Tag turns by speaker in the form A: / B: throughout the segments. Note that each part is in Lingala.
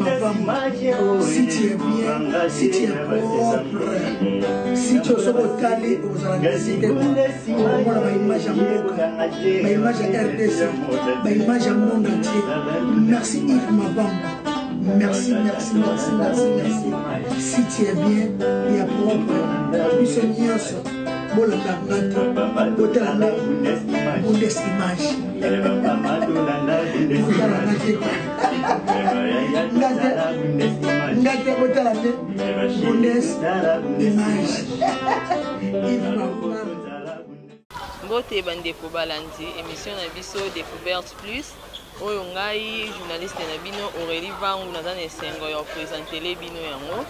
A: Si tu es bien, si tu es propre, si tu es sur le calé, aux alentours, on voit l'image à Moka, l'image à RDC, l'image à monde entier. Merci Yves Mabamba. Merci, merci, merci, merci, merci. Si tu es bien, il y a propre. Nous sommes mieux. Bon, la gâte, l'hôtel à la Bundes
B: Bote bandeko balandi émission na biso Découverte Plus oyo ngai journaliste na bino Aurélie Vangu naza na esengo ya présenter les bino yango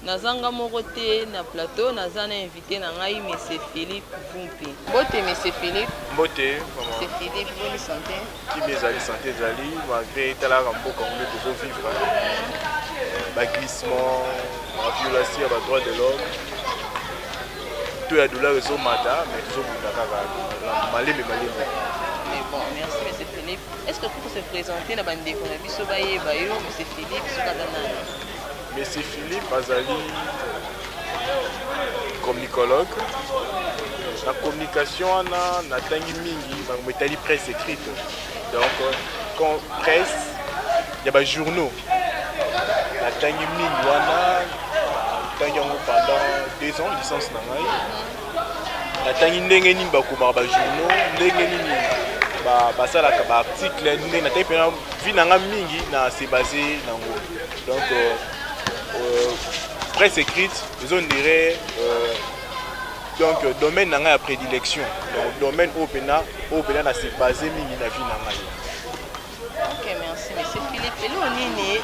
B: nazanga moko te na plateau naza na invité na ngai monsieur Philippe Vumpi. Bote monsieur Philippe.
C: Bote
B: monsieur Philippe, bonne santé.
C: Qui mes santé zali malgré talaka mboka on est toujours vivre ba glissement, la violation des droits de l'homme. Tout la douleur est au matin, mais toujours malé.
B: Mais bon, merci monsieur Philippe. Est-ce que vous pouvez se présenter dans bande qu'on a vu sur Baye Bayo, monsieur Philippe, sur Kadana?
C: Monsieur Philippe Azali, communicologue. La communication na tangi mingi, mais presse écrite. Donc, quand presse, il y a des journaux. La tangi mingi wana. Pendant 2 ans, licence nangai. Natangi ndenge nini bakoma ba journaux, ndenge nini ba sala ka article, ndenge natangi pena vie nanga mingi na se basé nango. Donc presse écrite, on dirait donc domaine nanga ya prédilection. Donc domaine open na se basé mingi na vie nangai.
B: OK, merci monsieur Philippe. Et là nini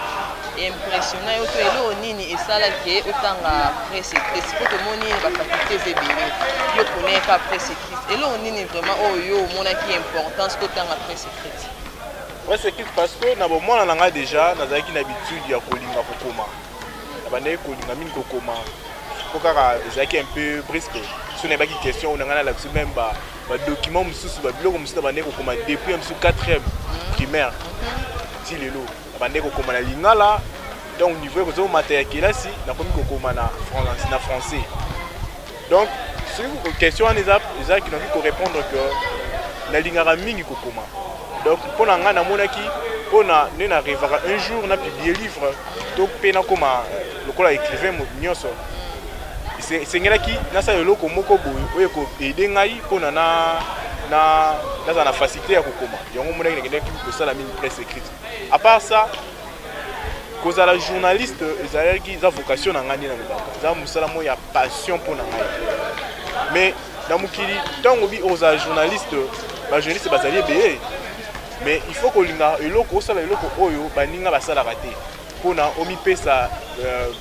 B: impressionnant auto elo nini esala ke otanga presse écrite pour tout monde ba faculté zebele yo connaît ka presse écrite elo nini vraiment oyo mona ki importance ko tanga presse écrite.
C: Presse écrite parce que na bon mona nanga déjà nazaki na habitude ya kolinga kokoma na bande kolinga mine kokoma kokaka ezaki un peu brisque so na baki question on ngana la même ba document mususu ba biloko mususu bande kokoma depuis mususu 4e primaire ti lelo bande kokoma na lingala donc au niveau de matériel qui là si na komi kokoma na français donc sur une question en ezap qui n'a pu répondre que na lingara mingi kokoma donc pour na nga na monaki on a rêvera un jour on a publié livre donc pena koma lokola écrivain nyonso c'est ngela ki na sa loko moko boy oyo ko aider ngai pona na facilité ya kokoma yango monaki ngenda ki ko sala mini presse écrite à part ça cause à la journaliste ils ont vocation na ngani na lobaka za musala mo ya passion pour na ngai mais na mukili tango bi aux journalistes ba journaliste bazali be mais il faut que linga eloko osala eloko oyo baninga basala raté pona omi pesa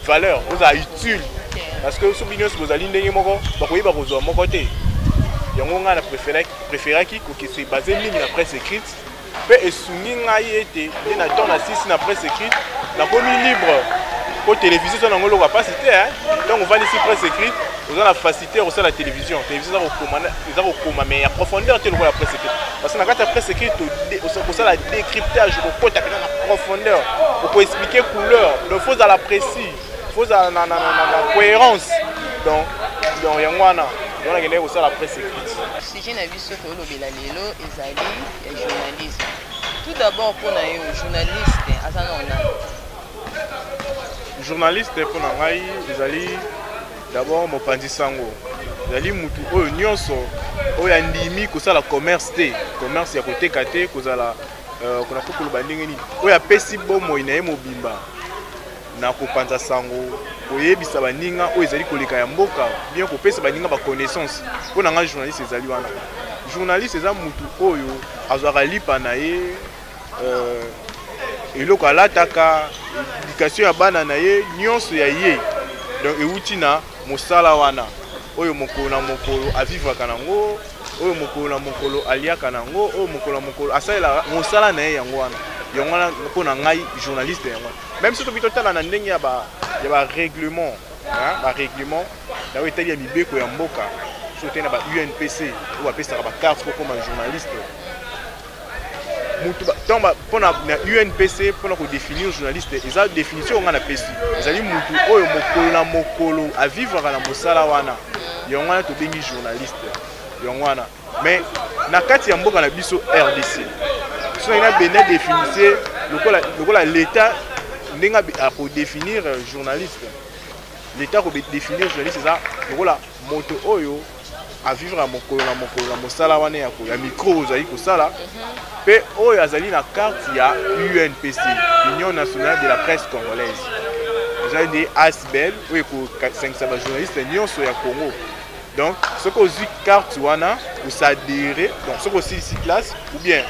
C: valeur aux utile parce que sous bignos bozali ndenge moko bakoyeba kozwa moko te yango nga na préférer ki ko se basé mingi na presse écrite pe esungi ngai ete na temps na 6 na presse écrite na komi libre pour télévision ça ngolo pas cité hein donc on va ici presse écrite on a la facilité au la télévision ça au commander mais à profondeur tu le vois la presse écrite parce que na carte presse écrite au ça la décryptage au côté na profondeur pour expliquer couleur donc faut à la précis faut à na cohérence donc yangwana on a gagné au ça la presse écrite
B: si j'ai vu ce que le belalelo ezali et journalisme tout d'abord pour na journaliste azana
C: journaliste pour na ngai ezali d'abord mopanzi sango ezali mutu oyo nyonso oyo andimi kosala commerce te commerce ya koteka te kozala kona kokoloba ndenge nini oyo apesi bomoi na ye mobimba na kopanza sango koyebisa baninga oyo ezali koleka ya mboka bien kopesa baninga baconnaissance mpo na ngai journaliste ezali wana journaliste eza mutu oyo azwaka lipa na ye eloko alataka éducation ya bana na ye nyonso ya ye donc euti na mosala wana oyo mokolo na mokolo avivaka nango oyo mokolo na mokolo aliaka nango oyo mokolo na mokolo asalela mosala na ye yango wana mpo na ngai journaliste yango même si tobi totala na ndenge ya ba règlement règlement na oyo etali ya mibeko ya mboka so te na ba UNPC oyo bapesaka bacarte po koma journaliste pour la UNPC, pour définir journaliste, ils ont définition on a PC. Ils ont dit mutu oyo mokolo à vivre à la mosala wana. Yongwana to bengi journaliste. Yongwana. Mais na kati ya mboka na biso RDC. So ina bena définir lokola l'état ndenga pour définir journaliste. L'état pour définir journaliste ça lokola moto oyo à vivre à mokolo na mosala wana ya micro ozali ko sala. Pe oyo azali na carte ya UNPC, Union nationale de la presse congolaise. J'ai dit ASBEL, oui, pour 500 journalistes, nyonso ya Congo. Donc, ce qu'on dit carte wana, ou s'adhérer, donc ce qu'on dit classe, ou bien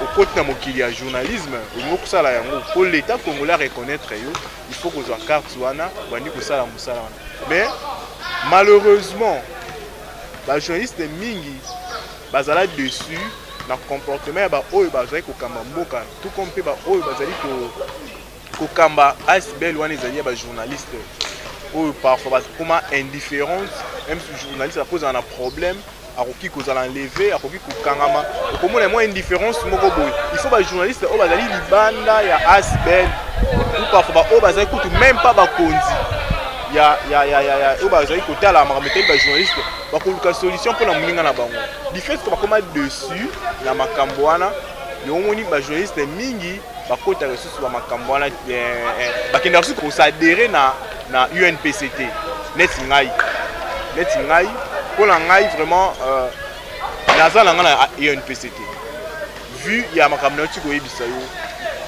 C: au côté de mokili ya journalisme, pour l'État congolais reconnaître, il faut qu'on ait carte wana, bandi ko sala musala wana. Mais malheureusement, les journalistes mingi bazala dessus. Dans le comportement, oyo bazali kokamba mboka tout comme pe oyo bazali kokamba ASBEL wana ezali ba journaliste oyo parfois comment indifférence même si journaliste pose un problème akoki kozala enlever akoki kokangama okomona moins indifférence moko boy il faut ba journaliste oyo bazali libanda ya ASBEL ou parfois oyo bazali kutu même pas bakonzi ya oyo bazali kotala makambo ba journaliste bakoluka solution pour la moninga na bango du fait que bakoma dessus na makambo wana yomoni ba journaliste mingi bakota ressources ba makambo wana bakenda ressources ko s'adhérer na UNPCT net ngai pour la ngai vraiment nazala ngana UNPCT vu ya makambo na tiko yebisa yo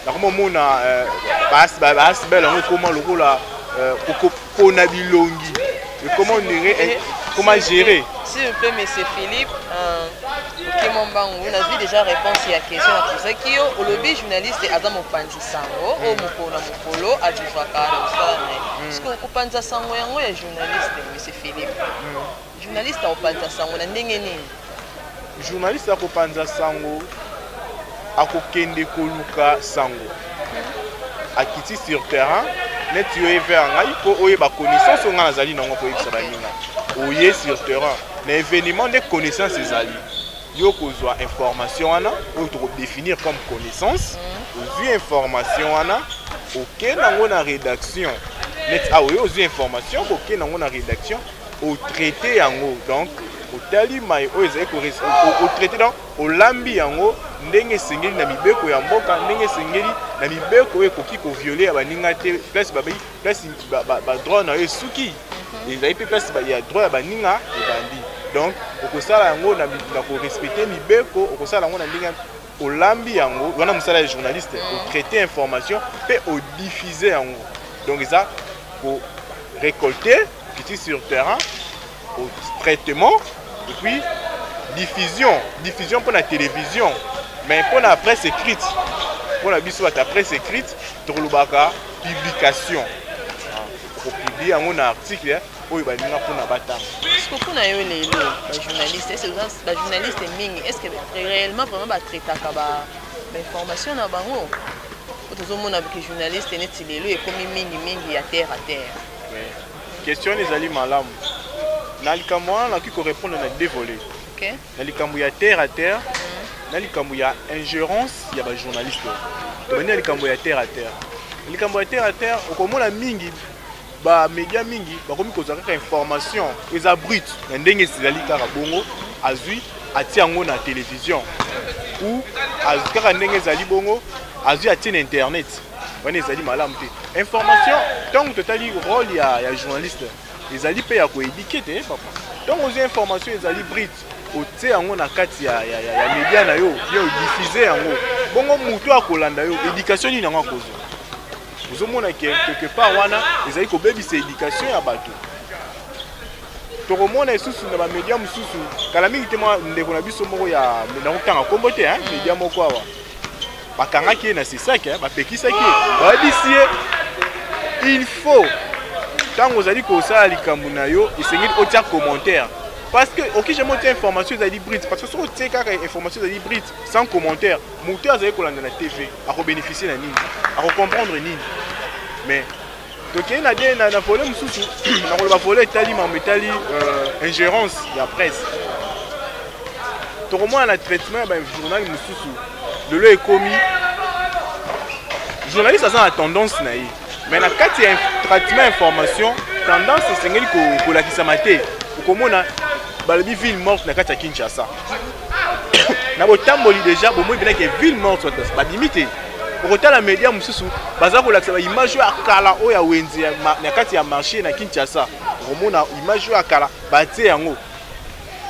C: na komo mona bas bela comment lokola pona bilongi et comment gérer.
B: S'il vous plaît, monsieur Philippe, on a vu déjà réponse à la question à tout ça. Qui est au lobby journaliste Adam Opanzi Sango, au Mokolo, à Dufaka, est-ce que vous pensez Sango est journaliste, monsieur Philippe? Journaliste à Opanzi Sango, on a n'engeni.
C: Journaliste à Opanzi Sango, à Kokende Koluka Sango, à Kiti sur terrain. Net yoé vers ngai ko oye ba connaissance on a zali nango ko yebisa ninga oye sur terrain l'événement de connaissance ezali yo kozwa information ana o to définir comme connaissance ozu information ana OK nango na rédaction net a oye ozu information OK nango na rédaction au traité yango donc au tali mai o ezali ko au traité donc au lambi yango ndenge sengeli na mibeko ya mboka ndenge sengeli na mibeko ekoki ko violer baninga te place ba droit na esuki ezali pe place ya droit ya baninga ebandi donc okosala yango na ko respecter mibeko okosala yango na ndenge olambi yango wana musala ya journaliste au traiter information pe au diffuser yango donc ça pour récolter petit sur terrain au traitement et puis diffusion pour la télévision mais pour la presse écrite pour la biso ta presse écrite tolobaka publication pour publier un article oyo ba ninga pour na batanga
B: est-ce que kuna yo lelo ba journaliste est-ce que réellement vraiment ba traitaka ba information na bango tozomona que journaliste neti lelo et comme mingi ya terre à terre
C: question les ali malamu na likamwa na ki ko répondre na dévolé
B: OK
C: na likamwa ya terre à terre na likambo ya ingérence ya ba journaliste tobani likambo ya terre à terre likambo ya terre à terre okomona mingi ba média mingi bakomi kozaka ka information eza brute na ndenge ezali kaka bongo azui atia yango na télévision ou azui kaka ndenge ezali bongo azui atia na internet wana ezali malamu te information ntango totali rôle ya journaliste ezali pe ya koéduquer te papa ntango ozwi information ezali brute otie yango na kati ya média na yo diffuser yango bongo mutu akolanda yo éducation ni nango akozwa ozomona quelque part wana ezali kobebisa éducation ya bato tokomona esusu na bamédia mosusu kala mingi te mwa ndeko na biso moko ya nakotanga kombo te média moko awa bakangaki ye na sesaki bapekisaki ye bayebisi ye il faut ntango ozali kosala likambo na yo esengeli otia commentaire parce que ok j'ai monté information ezali brite parce que soki otie kaka information ezali brite sans commentaire moto azali kolanda na TV akobénéficie na nini akocomprendre nini mais tokei na de na volet mosusu nakoloba volet etali mambo etali ingérence ya presse tokomona na traitement ya bajournal mosusu lelo ekomi journaliste aza na tendance na ye mais na kati ya traitement information tendance esengeli kolakisama te okomona balobi ville morte na kati ya Kinshasa na botamboli déjà bomoi benaki ville morte babimi te okotala média mosusu baza kolakisa baimage oyo akala oyo ya wenze na kati ya marché na Kinshasa okomona image oyo akala batie yango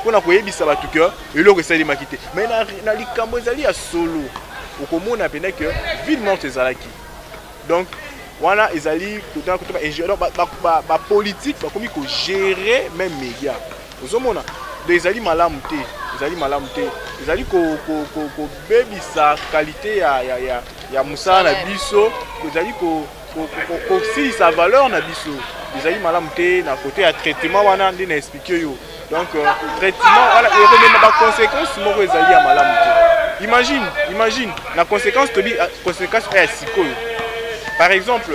C: mpona koyebisa bato ke eloko esalemaki te mais na likambo ezali ya solo okomona pena ke ville morte ezalaki donc wana ezali kotala ingénieur bapolitique bakomi kogérer même média ozomona donc ezali malamu te ezali kobebisa qualité ya mosala na biso ezali kosilisa valeur na biso ezali malamu te na côté ya traitement wana nde na expliqué yo donc traitement wana ekomema baconséquence moko ezali ya malamu te imagine na conséquence tobi conséquence ya sikoyo par exemple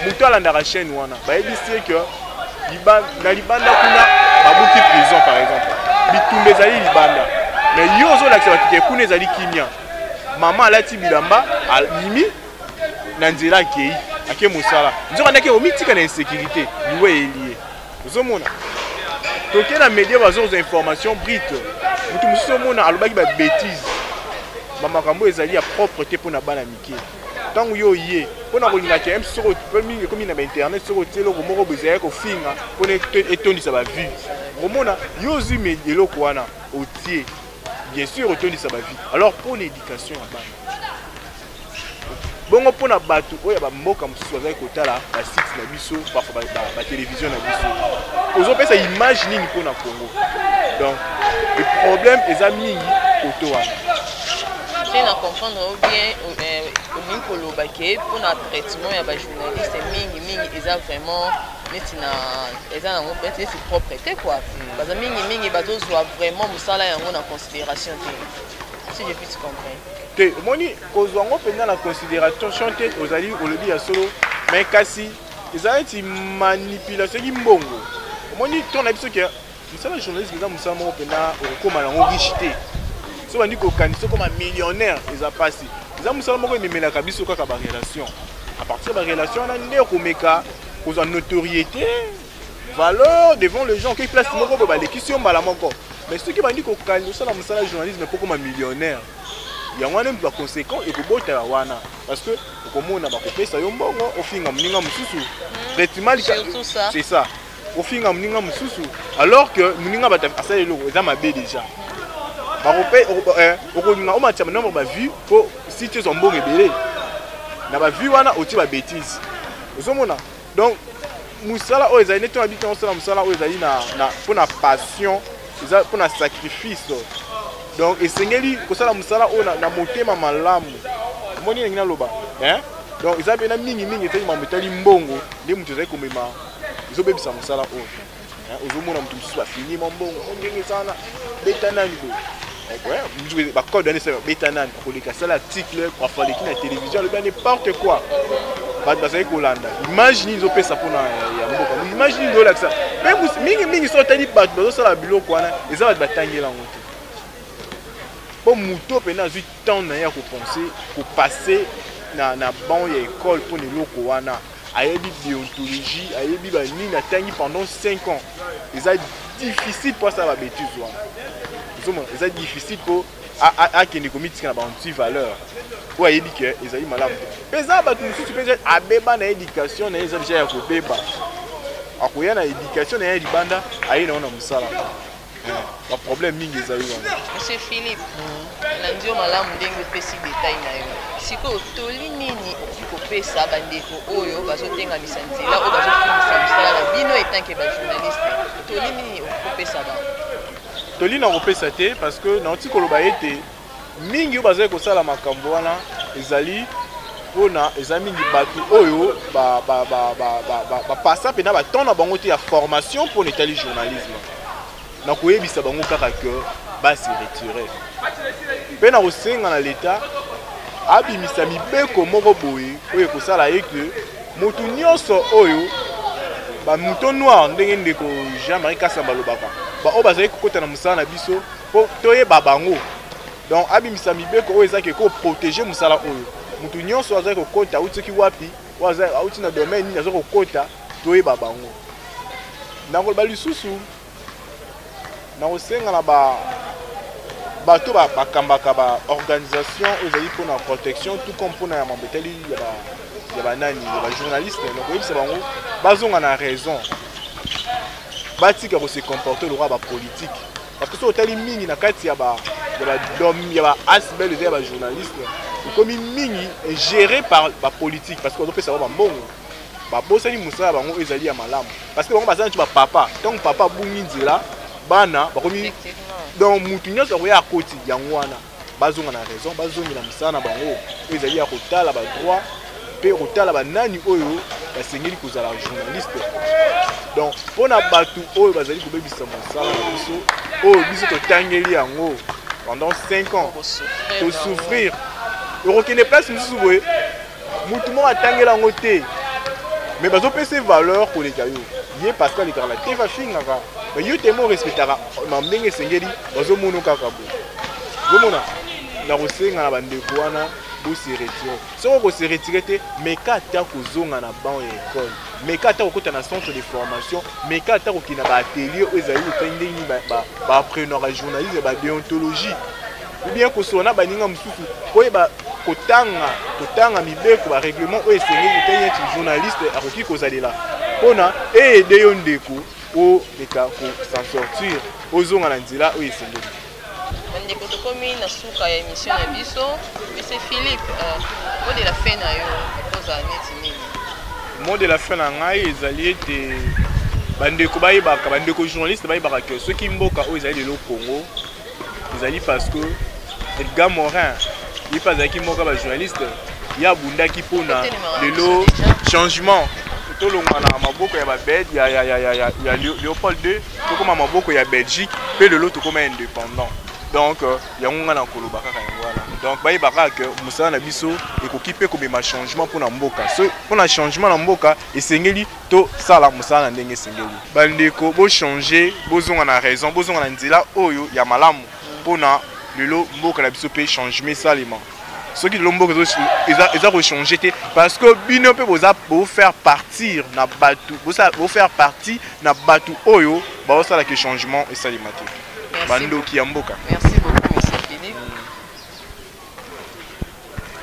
C: moto alandaka chaîne wana bayebisi ke na libanda kuna babuki prison par exemple bitumba ezali libanda mais yo ozolakisa bato ke kuna ezali kimia mama alati bilamba alimi na nzela akei ake mosala nzoka ndake omitika na insécurité liwe elie ozomona toke na média bazozwa information brute mutu mosusu omona alobaki babétise bamakambo ezali ya propre te mpona bana mike ntango yo ye mpona kolingaka ya soko ekomi na bainternet soko tie eloko moko bezali kofinga mpona etondisa bavie omona yo ozwi eloko wana otie bien sûr otondisa bavie alors mpona éducation ya bana bongo mpona bato oyo bamboka mosusu bazali kotala basite na biso parfois batelevizio na biso ozopesa image nini mpona Congo donc le problème eza mingi koto wana
B: te na comprendre ou bien olingi koloba ke mpona traitement ya bajournaliste mingi eza vraiment neti na eza nango peut-être neti propre te quoi baza mingi bazozwa vraiment mosala yango na considération te si je puis comprendre
C: te omoni kozwa yango mpenza na considération te ozali olobi ya solo mais kasi eza neti manipulation eki mbongo omoni to na biso ke mosala journaliste eza mosala moko mpenza okokóma nango riche te so bandi kokanisa okoma millionnaire eza pasi eza mosala moko ememelaka biso kaka barelation à partir ya barelation wana nde okomeka kozwa notoriété valeur devant les gens ke place moko boye balekisi yo mbala moko mais soki bandi kokanisa osala mosala journalisme mpo koma millionnaire yango wana baconséquent ekobotela wana parce que okomona bakopesa yo mbongo ofinga moninga mosusu traitement c'est ça ofinga moninga mosusu alors que moninga asala eloko eza mabe déjà okolinga omatia nombre bavue mpo si tu ezwa mbongo ebele na bavue wana otie babétise ozomona donc mosala oyo ezali neti nabiki osala mosala oyo ezali mpona passion eza mpona sacrifice donc esengeli kosala mosala oyo na motema malamu omoni ndenge naloba donc eza mpena mingi etali mambo etali mbongo nde moto ezali komema ezobebisa mosala oyo ozomona moto mosusu bafini mbongo ndenge ezana beta nani boye bacode wana esala beta nani akoleka asala article afaleki na télévision alobi n'importe quoi bato bazali kolanda image nini ezopesa mpona ya mboka image nini ezolakisa mingi so otali bato bazosala biloko wana eza bato batangela yango te mpo moto mpena azwi temps na ye ya kopense kopase na ban ya ekole mpona eloko wana ayebi déontologie ayebi banini atangi pendant 5 ans eza difficile mpo asala babétise wana ozomona eza difficile mpo akende komitika na banti valeur oyo ayebi ke ezali malamu te mpe eza bato mosusu mpe abeba na éducation na ye eza deja ya kobeba akoya na éducation na ye libanda aye nango na mosala baproblème mingi ezali wana
B: monsieur Philippe nandi yo malamu ndenge opesi détail na yo sikoyo toli nini okoki kopesa bandeko oyo bazotengamisa nzela oyo bazofungisa mosala na bino etanke bajournaliste toli nini okoki kopesa bango
C: toli na kopesa te parce que nauti koloba ete mingi oyo bazali kosala makambo wana ezali mpona eza mingi bato oyo bapasa mpena baton na bango te ya formation mpona etali journalisme na koyebisa bango kaka ke basi retire mpe na kosenga na leta abimisa mibeko moko boye oyo ekosala ye ke motu nyonso oyo bamouton noir ndenge ndeko Jean-Marie Kasamba alobaka baoyo bazali kokota na mosala na biso mpo toyeba bango donc abimisa mibeko oyo ezaki ko protéger musala oyo mutu nyonso azali kokota uti wapi waza auti na domaine nini azali kokota toyeba bango nakoloba lisusu nakosenga na bato bakambaka ba organisation ezali mpona protection tout comme mpona ya mambeteli ya banani ya bajournaliste donc oyebisa bango bazonga na raison batika kose comporter le roi bapolitique parce que so otali mingi na kati ya asbel eza ya bajournaliste ekomi mingi géré par bapolitique parce que ozopesa bango bambongo babosani mosala bango ezali ya malamu parce que bango baza neti bapapa ntango papa abungi nzela bana bakomi donc mutu nyonso akoya akoti yango wana bazonga na raison bazongela mosala na bango ezali ya kotala badroit mpe kotala banani oyo basengeli kozala journaliste donc mpona bato oyo bazali kobebisa mosala na biso oyo biso totangeli yango pendant 5 ans tosouffrir okokende place mosusu boye mutu moko atangela yango te mais bazopesa valeur koleka yo ye parce que alekaka na te bafingaka mais yo temo respectaka na ndenge esengeli bazomona kaka boye ozomona na kosenga na bandeko wana bose retire soko kose retire te meka ata kozonga na banc ya école meka ata kokota na centre de formation meka ata kokina ba atelier oyo ezali otali ndenge ba appreneur ya journalisme ba déontologie ou bien kosona baninga mosusu koyeba kotanga mibeko ba règlement oyo esengeli otali neti journaliste akoki kozalela mpona eyede yo ndeko oleka kosan sortir ozonga na nzela oyo esengeli
B: ndeko tokomi na suka ya émission na biso monsieur Philippe mot de la fin na yo kozala neti nini
C: mot de la fin na ngai ezali ete bandeko bayebaka bandeko journaliste bayebaka ke soki mboka oyo ezali lelo Congo ezali parce que Edgar Morin ye mpe azalaki mboka bajournaliste ye abundaki mpona lelo changement tolonga na maboko ya babede ya Léopold II tokoma maboko ya Belgique mpe lelo tokoma indépendant donc yango nga na koloba kaka yango wana donc bayebaka ke mosala na biso ekoki mpe komema changement mpona mboka so mpona changement na mboka esengeli tosala mosala na ndenge esengeli bandeko bochange bozonga na raison bozonga na nzela oyo ya malamu mpona lelo mboka na biso mpe changement esalema soki lelo mboka eza kochange te parce que bino mpe bofaire partir na bato bofaire partie na bato oyo baosalaka changement esalema te bandoki ya mboka.
B: Merci beaucoup monsieur Philippe.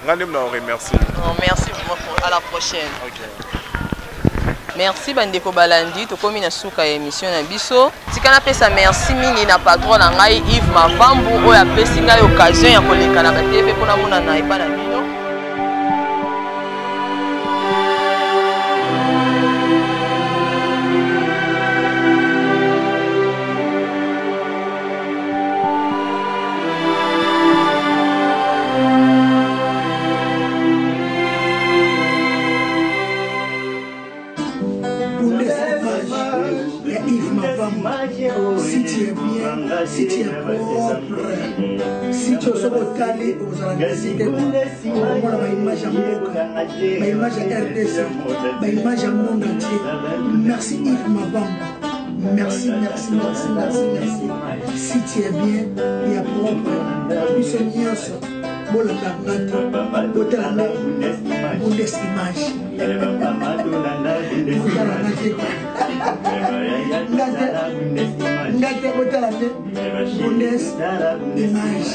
C: Ngandem na remercier.
B: Merci beaucoup, à la prochaine.
C: OK.
B: Merci bandeko balandi tokomi na suka ya émission na biso. Tikana pesa merci mingi na patron na ngai Yves Mavambu oyo apesi ngai occasion ya koleka na TV pona mona na epa na bino.
A: Si tu es bien, si tu es propre, si tu es totali, vous allez décider de ma image à Mboka, ma image à RDC, ma image à monde entier. Merci Yves Mavambu. Merci, merci, merci, merci, merci. Si tu es bien, il y a propre. Nous sommes nyonso. Bola ngata, bola na Bundes image. Ngate bola na Bundes image.